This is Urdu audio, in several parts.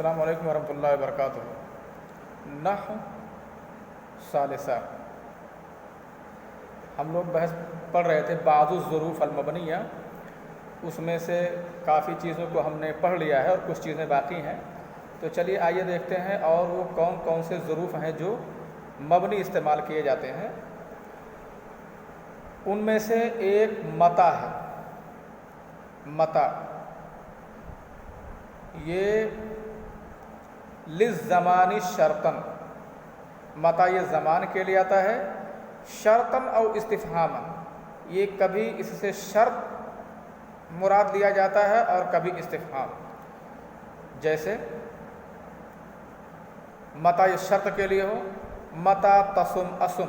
السلام علیکم ورحمۃ اللہ وبرکاتہ۔ نحو ثالثہ ہم لوگ بحث پڑھ رہے تھے بعض الظروف المبنیہ، اس میں سے کافی چیزوں کو ہم نے پڑھ لیا ہے اور کچھ چیزیں باقی ہیں، تو چلیے آئیے دیکھتے ہیں اور وہ کون کون سے ظروف ہیں جو مبنی استعمال کیے جاتے ہیں۔ ان میں سے ایک متا ہے۔ متا یہ للزمان شرطن، متا یہ زمان کے لیے آتا ہے، شرطن او استفہامن، یہ کبھی اس سے شرط مراد لیا جاتا ہے اور کبھی استفہام۔ جیسے متا یہ شرط کے لیے ہو، متا تصم اسم،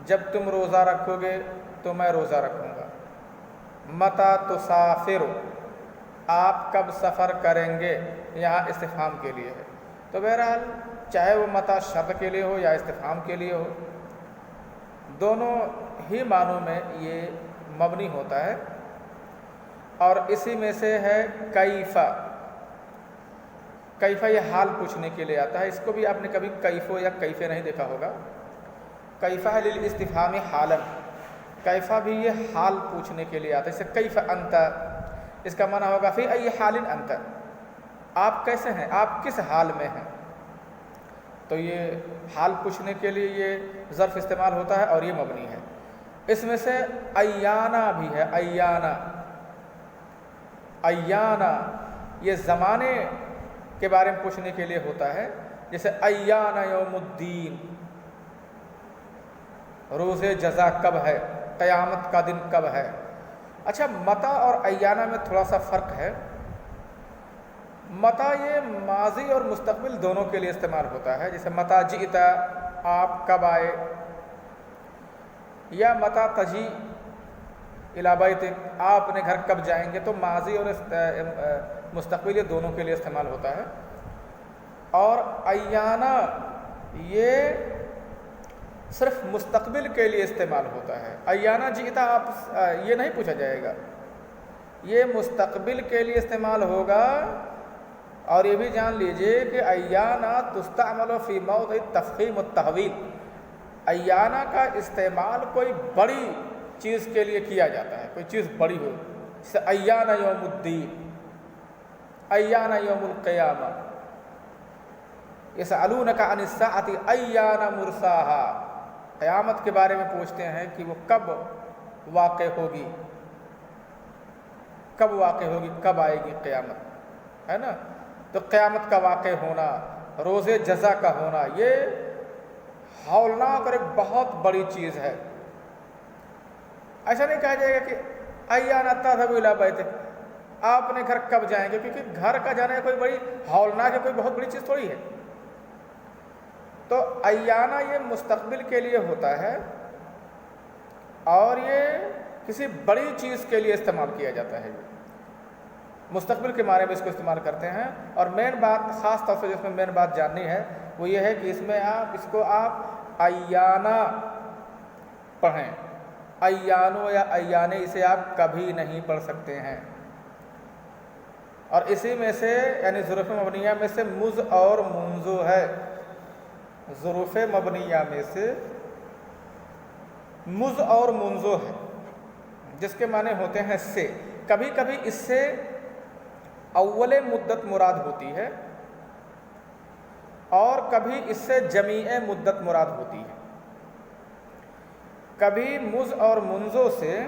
جب تم روزہ رکھو گے تو میں روزہ رکھوں گا۔ متا تسافر، آپ کب سفر کریں گے، یہاں استفہام کے لیے ہے۔ تو بہرحال چاہے وہ متا شرط کے لیے ہو یا استفہام کے لیے ہو، دونوں ہی معنوں میں یہ مبنی ہوتا ہے۔ اور اسی میں سے ہے کیفہ۔ کیفہ یہ حال پوچھنے کے لیے آتا ہے، اس کو بھی آپ نے کبھی کیفو یا کیفے نہیں دیکھا ہوگا۔ کیفہ للاستفہام حالا، کیفہ بھی یہ حال پوچھنے کے لیے آتا ہے، جیسے کیف انت، اس کا معنی ہوگا فی ای حال انت، آپ کیسے ہیں، آپ کس حال میں ہیں۔ تو یہ حال پوچھنے کے لیے یہ ظرف استعمال ہوتا ہے اور یہ مبنی ہے۔ اس میں سے ایانا بھی ہے، ایانا، ایانا یہ زمانے کے بارے میں پوچھنے کے لیے ہوتا ہے، جیسے ایانا یوم الدین، روز جزا کب ہے، قیامت کا دن کب ہے۔ اچھا، متا اور ایانا میں تھوڑا سا فرق ہے۔ متا یہ ماضی اور مستقبل دونوں کے لیے استعمال ہوتا ہے، جیسے متا جئت، آپ کب آئے، یا متا تجی الی بیتک، آپ اپنے گھر کب جائیں گے۔ تو ماضی اور مستقبل یہ دونوں کے لیے استعمال ہوتا ہے۔ اور ایانا یہ صرف مستقبل کے لیے استعمال ہوتا ہے۔ ایانا جئتا، آپ یہ نہیں پوچھا جائے گا، یہ مستقبل کے لیے استعمال ہوگا۔ اور یہ بھی جان لیجئے کہ ایانا تستعمل فی موضع التفخیم والتحویل، ایانا کا استعمال کوئی بڑی چیز کے لیے کیا جاتا ہے، کوئی چیز بڑی ہو، جیسے ایانا یوم الدین، ایانا یوم القیامہ، یسألونک عن الساعۃ ایان مرساہا، قیامت کے بارے میں پوچھتے ہیں کہ وہ کب واقع ہوگی، کب واقع ہوگی، کب آئے گی قیامت، ہے نا۔ تو قیامت کا واقع ہونا، روز جزا کا ہونا، یہ ہولناک اور ایک بہت بڑی چیز ہے۔ ایسا نہیں کہا جائے گا کہ ایان تذهب الی بیتک، آپ اپنے گھر کب جائیں گے، کیونکہ گھر کا جانا کوئی بڑی ہولناک ہے، کوئی بہت بڑی چیز تھوڑی ہے۔ تو ایانا یہ مستقبل کے لیے ہوتا ہے اور یہ کسی بڑی چیز کے لیے استعمال کیا جاتا ہے۔ مستقبل کے بارے میں اس کو استعمال کرتے ہیں۔ اور مین بات، خاص طور سے جس میں مین بات جاننی ہے وہ یہ ہے کہ اس میں اس کو آپ ایانا پڑھیں، ایانو یا ایانے، اسے آپ کبھی نہیں پڑھ سکتے ہیں۔ اور اسی میں سے یعنی ظروف مبنیہ میں سے مز اور منذ ہے۔ ظروف مبنیہ میں سے مز اور منذ ہے، جس کے معنی ہوتے ہیں سے۔ کبھی کبھی اس سے اول مدت مراد ہوتی ہے اور کبھی اس سے جمیع مدت مراد ہوتی ہے۔ کبھی مز اور منذ سے،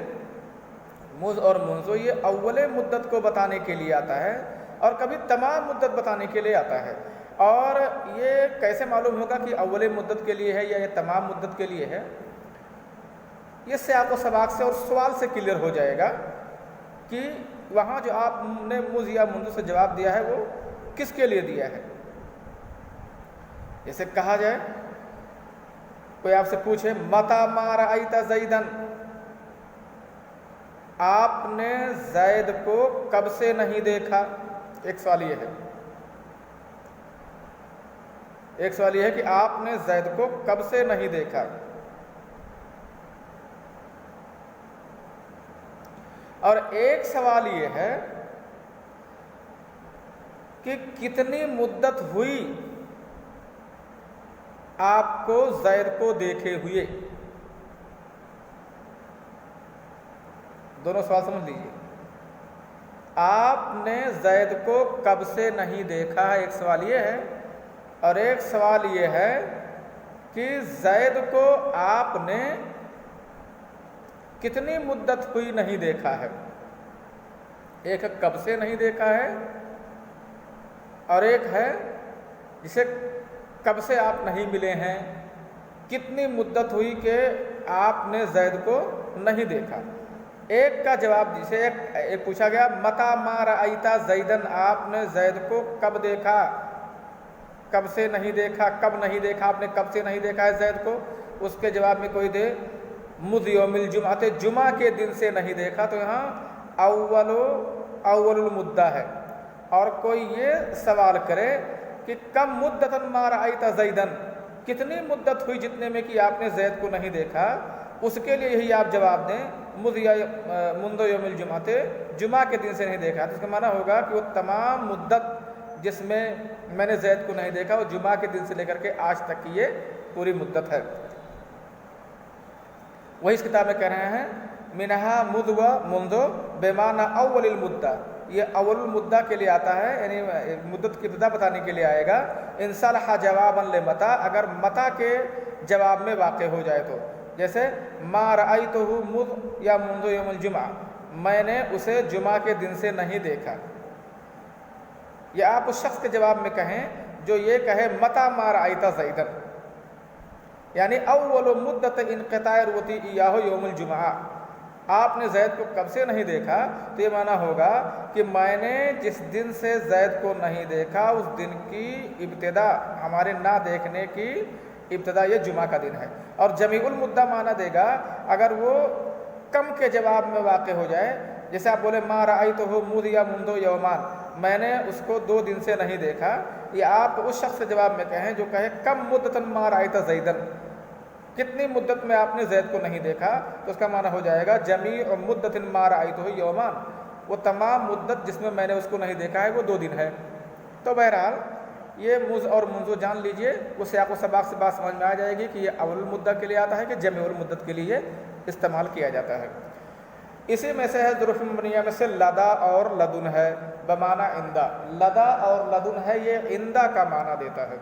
مز اور منذ یہ اول مدت کو بتانے کے لیے آتا ہے اور کبھی تمام مدت بتانے کے لیے آتا ہے۔ اور یہ کیسے معلوم ہوگا کہ اول مدت کے لیے ہے یا یہ تمام مدت کے لیے ہے، یہ سیاق و سباق سے اور سوال سے کلیئر ہو جائے گا کہ وہاں جو آپ نے مز یا منذ سے جواب دیا ہے وہ کس کے لیے دیا ہے۔ جیسے کہا جائے، کوئی آپ سے پوچھے متی ما رأیت زیدن، آپ نے زید کو کب سے نہیں دیکھا، ایک سوال یہ ہے، ایک سوال یہ ہے کہ آپ نے زید کو کب سے نہیں دیکھا۔ اور ایک سوال یہ ہے کہ کتنی مدت ہوئی آپ کو زید کو دیکھے ہوئے؟ دونوں سوال سمجھ لیجیے. آپ نے زید کو کب سے نہیں دیکھا، ایک سوال یہ ہے، اور ایک سوال یہ ہے کہ زید کو آپ نے کتنی مدت ہوئی نہیں دیکھا ہے. ایک کب سے نہیں دیکھا ہے، اور ایک ہے جسے کب سے آپ نہیں ملے ہیں، کتنی مدت ہوئی کہ آپ نے زید کو نہیں دیکھا. ایک کا جواب جسے ایک پوچھا گیا متا ما رأیتا زیدن، آپ نے زید کو کب دیکھا، کب سے نہیں دیکھا، کب نہیں دیکھا، آپ نے کب سے نہیں دیکھا ہے زید کو. اس کے جواب میں کوئی دے مذ یوم الجمعہ، جمعہ کے دن سے نہیں دیکھا، تو یہاں اول المدہ ہے. اور کوئی یہ سوال کرے کہ کم مدتن ما رأیت زیدن، کتنی مدت ہوئی جتنے میں کہ آپ نے زید کو نہیں دیکھا، اس کے لیے یہی آپ جواب دیں منذ یوم الجمعہ، جمعہ کے دن سے نہیں دیکھا. تو اس کا معنی ہوگا کہ وہ تمام مدت جس میں میں نے زید کو نہیں دیکھا وہ جمعہ کے دن سے لے کر کے آج تک کی یہ پوری مدت ہے. وہی اس کتاب میں کہہ رہے ہیں منہا مذ و منذ بمعنی اول المدہ، یہ اول المدہ کے لیے آتا ہے، یعنی مدت کی ابتدا بتانے کے لیے آئے گا. ان صلح جوابا لمتا، اگر متا کے جواب میں واقع ہو جائے تو، جیسے ما رأیتہ مذ یا منذ یوم الجمعہ، میں نے اسے جمعہ کے دن سے نہیں دیکھا. یا آپ اس شخص کے جواب میں کہیں جو یہ کہے متا ما رأیت زیدن، یعنی اول مدت انقطاع رؤیتی ایاہ یوم الجمعہ، آپ نے زید کو کب سے نہیں دیکھا، تو یہ معنی ہوگا کہ میں نے جس دن سے زید کو نہیں دیکھا اس دن کی ابتدا، ہمارے نہ دیکھنے کی ابتدا یہ جمعہ کا دن ہے. اور جمیع المدہ معنی دے گا اگر وہ کم کے جواب میں واقع ہو جائے، جیسے آپ بولے ما رأیتہ مذ یا منذ یومان، میں نے اس کو 2 دن سے نہیں دیکھا. یہ آپ اس شخص سے جواب میں کہیں جو کہے کم مدتن ما رأیت زیدن، کتنی مدت میں آپ نے زید کو نہیں دیکھا، تو اس کا معنی ہو جائے گا جمیع مدت ما رأیتہ یومان، وہ تمام مدت جس میں میں نے اس کو نہیں دیکھا ہے وہ 2 دن ہے. تو بہرحال یہ مذ اور منذ جان لیجئے، وہ سیاق و سباق سے بات سمجھ میں آ جائے گی کہ یہ اول المدہ کے لیے آتا ہے کہ جمیع المدت کے لیے استعمال کیا جاتا ہے. اسی میں سے ہے ظروف مبنیہ میں سے لدا اور لدن ہے بمعنی عندہ. لدا اور لدن ہے یہ عندہ کا معنی دیتا ہے.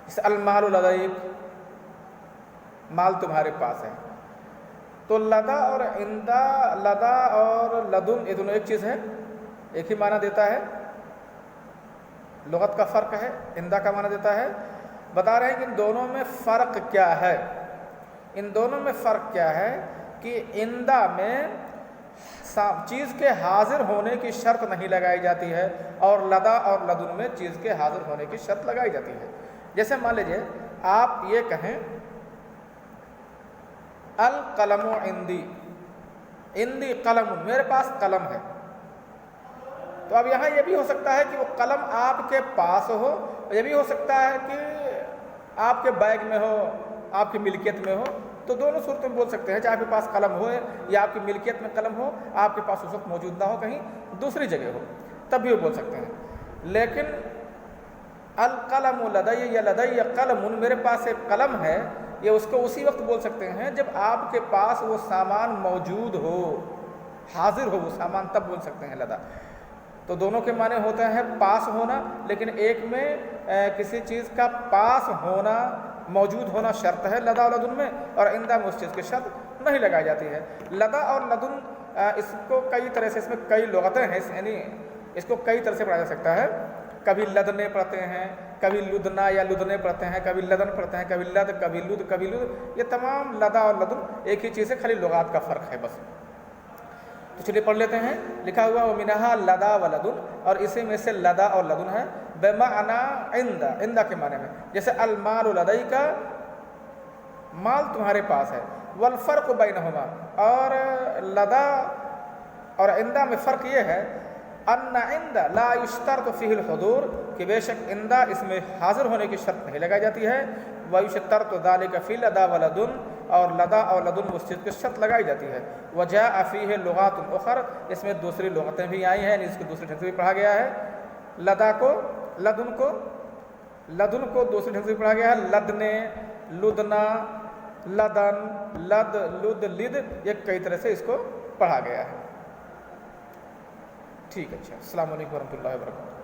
اس المال لدیک، مال تمہارے پاس ہے. تو لدا اور عندہ، لدا اور لدن یہ دونوں ایک چیز ہے، ایک ہی معنی دیتا ہے. لغت کا فرق ہے، عندہ کا معنی دیتا ہے. بتا رہے ہیں کہ ان دونوں میں فرق کیا ہے. ان دونوں میں فرق کیا ہے کہ عندہ میں چیز کے حاضر ہونے کی شرط نہیں لگائی جاتی ہے، اور لدا اور لدن میں چیز کے حاضر ہونے کی شرط لگائی جاتی ہے. جیسے مان لیجیے آپ یہ کہیں القلم عندی، عندی قلم، میرے پاس قلم ہے. تو اب یہاں یہ بھی ہو سکتا ہے کہ وہ قلم آپ کے پاس ہو، یہ بھی ہو سکتا ہے کہ آپ کے بیگ میں ہو، آپ کی ملکیت میں ہو. تو دونوں صورتوں میں بول سکتے ہیں، چاہے آپ کے پاس قلم ہو یا آپ کی ملکیت میں قلم ہو، آپ کے پاس اس وقت موجود نہ ہو، کہیں دوسری جگہ ہو، تب بھی وہ بول سکتے ہیں. لیکن القلم لدی یا لدی قلم، میرے پاس ایک قلم ہے، یہ اس کو اسی وقت بول سکتے ہیں جب آپ کے پاس وہ سامان موجود ہو، حاضر ہو وہ سامان، تب بول سکتے ہیں لدا. تو دونوں کے معنی ہوتے ہیں پاس ہونا، لیکن ایک میں کسی چیز کا پاس ہونا، موجود ہونا شرط ہے لدا اور لدن میں، اور عندہ میں اس چیز کی شرط نہیں لگائی جاتی ہے. لدا اور لدن اس کو کئی طرح سے، اس میں کئی لغتیں ہیں، یعنی اس کو کئی طرح سے پڑھا جا سکتا ہے. کبھی لدنے پڑھتے ہیں، کبھی لدنا یا لدنے پڑھتے ہیں، کبھی لدن پڑھتے ہیں، کبھی لد، کبھی لد، کبھی لد. یہ تمام لدا اور لدن ایک ہی چیز ہے، خالی لغات کا فرق ہے بس. تو چلیے پڑھ لیتے ہیں. لکھا ہوا ومنہا لدا و لدن، اور اسی میں سے لدا اور لدن ہے بمعنی عندہ، عندہ کے معنی میں. جیسے المال لدیک، مال تمہارے پاس ہے. والفرق بینہما، اور لدا اور عندہ میں فرق یہ ہے ان عندہ لا یشترط فیہ الحضور، کہ بے شک عندہ اس میں حاضر ہونے کی شرط نہیں لگائی جاتی ہے. ویشترط ذلک فی لدا و لدن، اور لدا اور لدن اس چیز کی شرط لگائی جاتی ہے. وجاء فیہ لغات اخر، اس میں دوسری لغتیں بھی آئی ہیں، اس کو دوسرے ڈھنگ سے بھی پڑھا گیا ہے. لدا کو لدن کو دوسرے ڈھنگ سے بھی پڑھا گیا ہے، لدنے، لدنا، لدن، لد، لد، لد، یہ کئی طرح سے اس کو پڑھا گیا ہے. ٹھیک ہے، اچھا. السلام علیکم ورحمۃ اللہ وبرکاتہ.